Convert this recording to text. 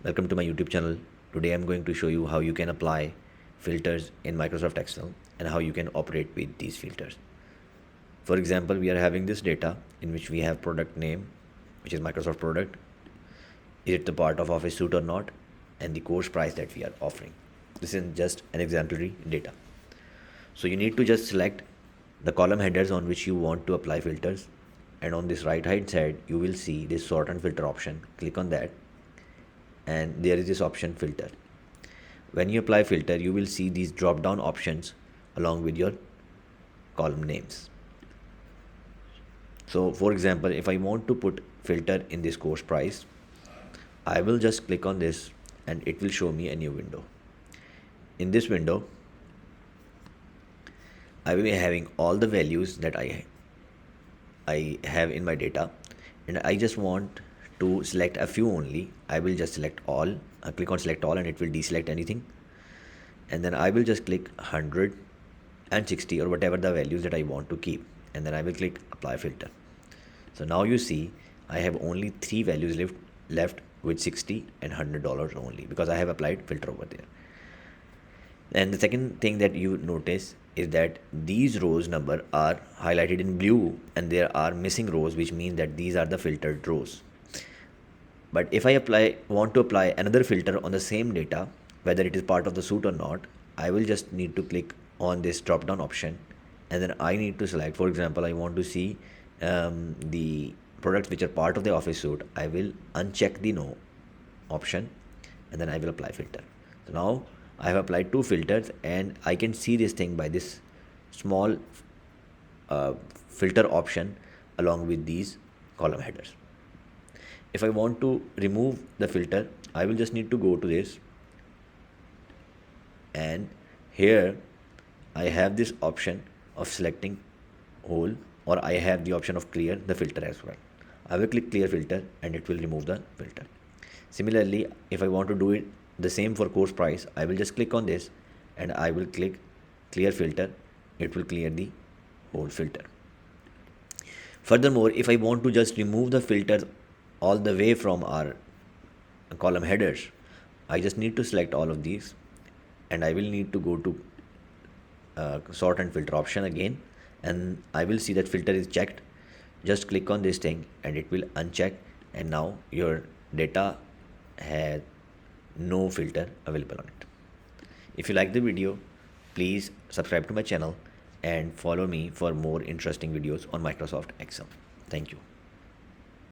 Welcome to my YouTube channel. Today I'm going to show you how you can apply filters in Microsoft Excel and how you can operate with these filters. For example, we are having this data in which we have product name, which is Microsoft product. Is it the part of Office suite or not? And the course price that we are offering. This is just an exemplary data. So you need to just select the column headers on which you want to apply filters. And on this right hand side, you will see this sort and filter option. Click on that. And there is this option filter. When you apply filter, you will see these drop down options along with your column names. So for example, if I want to put filter in this course price, I will just click on this and it will show me a new window. In this window, I will be having all the values that I have in my data, and I just want to select a few only. I will just select all. I click on select all and it will deselect anything, and then I will just click 100 and 60 or whatever the values that I want to keep, and then I will click apply filter. So now you see I have only 3 values left with 60 and $100 only because I have applied filter over there. And the second thing that you notice is that these rows number are highlighted in blue and there are missing rows, which means that these are the filtered rows. But if I want to apply another filter on the same data, whether it is part of the suite or not, I will just need to click on this drop down option, and then I need to select, for example, I want to see the products which are part of the Office suite. I will uncheck the no option and then I will apply filter. So now I have applied 2 filters and I can see this thing by this small filter option along with these column headers. If I want to remove the filter, I will just need to go to this, and here I have this option of selecting whole, or I have the option of clear the filter as well. I will click clear filter and it will remove the filter. Similarly, if I want to do it the same for course price, I will just click on this and I will click clear filter. It will clear the whole filter. Furthermore, if I want to just remove the filters all the way from our column headers, I just need to select all of these and I will need to go to sort and filter option again, and I will see that filter is checked. Just click on this thing and it will uncheck, and now your data has no filter available on it. If you like the video, please subscribe to my channel and follow me for more interesting videos on Microsoft Excel. Thank you.